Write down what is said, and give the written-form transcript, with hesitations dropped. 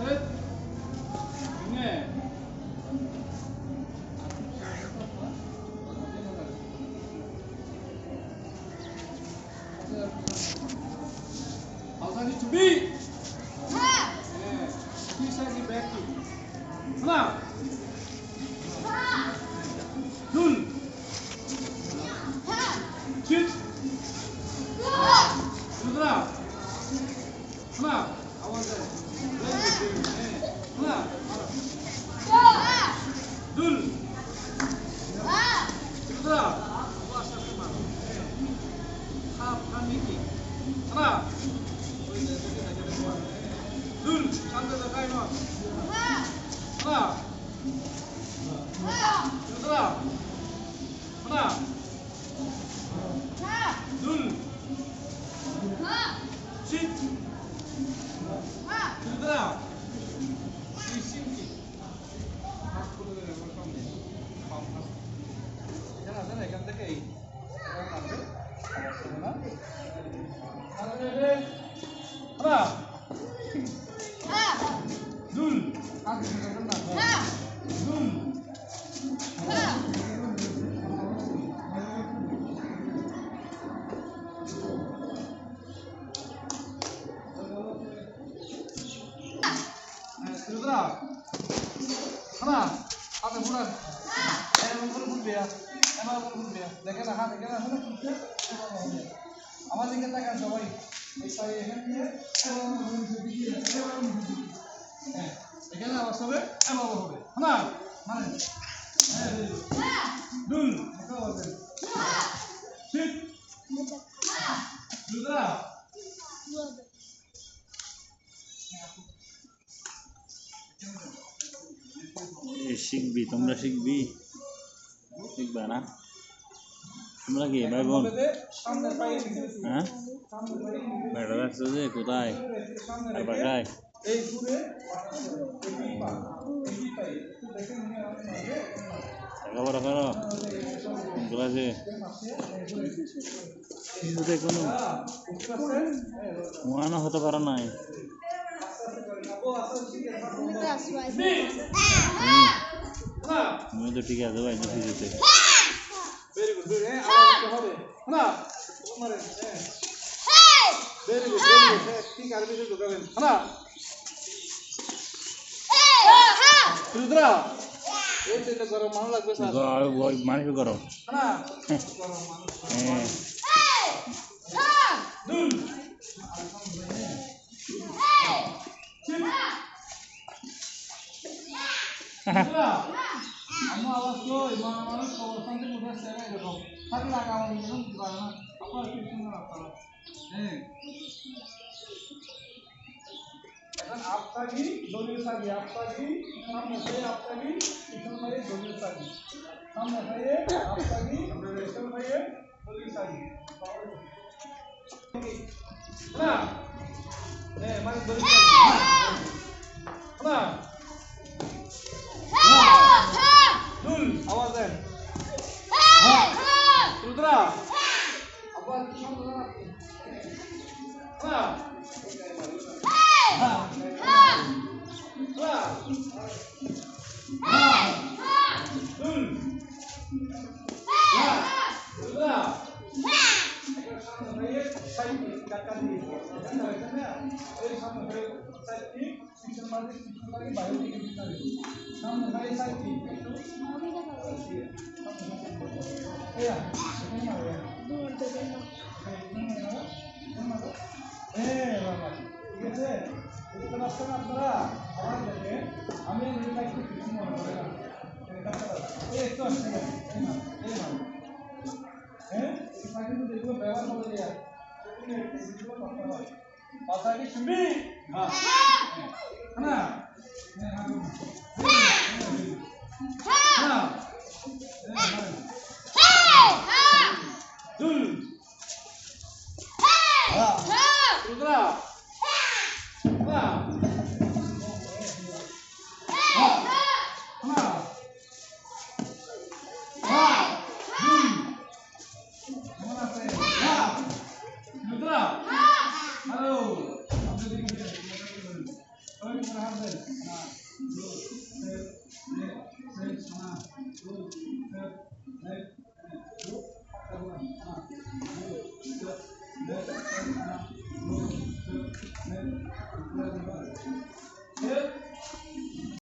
셋, 네. 아사리 준비. 네. 필살기 백기. 하나, 둘, 셋, 얘들아. 하나, 아와세. 네. 하나, 둘, 얘들아. 미키. 하나, 둘, 상대가 가이마. 하나, 얘들아. 하나, 둘, 셋, 얘들아. 이 심기. Jangan ikan teki. 하나, 둘, 얘들아. 하나, 앞에 보라. দেখেন হাত এখানে হলো কিন্তু আমার দিকে তাকান সবাই এই সাইড এখানে দিয়ে হ্যাঁ এখানে আওয়াজ হবে এমন হবে না মানে দুল এটা হবে ঠিক দুলরা শিখবি তোমরা শিখবি শিখবা না তোমরা কি ভাই বোন হ্যাঁ বেড়া রাখছো যে কোথায় আর বাগায় লেখাপড়া করো ক্লাসে কোনো মহানো হতে পারো নাই তুমি তো ঠিক আছে ভাই নিচে যেতে very good হবে না তোমারে very good ঠিক আর বেশি ঢোকাবেন না রুদ্রা এই তো গরম মান লাগবে স্যার মানুষ গরম না গরম মানুষ দুল আমি আওয়াজ কই মানুষ অবস্থান থেকে উঠে আসছে এরকম সাথে লাগা আমার এরকম কি পারে না আপনার কি সুন্দর আপনারা হ্যাঁ এখন আপসাগি দলীয় সাগি আপসাগি সামনে से আপসাগি পিছন ভাই দলীয় সাগি সামনে ভাই আপসাগি পিছন ভাই দলীয় সাগি না হ্যাঁ মানে দলীয় সাগি না দুল আওয়াজ দেন রুদ্রা আবার কি শব্দ জানাচ্ছি দুল রুদ্রা সামনে সাইড কাকা দিয়ে এই সামনে সাইড পিছন মাঝে পিছন লাগে বাইরে দিকে ভিতরে সামনে ভাই সাইড এয়া এখানে মারবে দূর থেকে না বাবা ঠিক আছে বুঝতে পারছেন আপনারা আবার দেখেন আমি এটা একটু কিছু মনে করে না একটু আসছে হ্যাঁ কিন্তু যেগুলো ব্যবহার করে দেওয়া কথা কি শুনবি না দুল রুদ্রা হ্যালো हाथ दे हाँ दो से हाँ दो से दो हाँ दो से हाँ दो से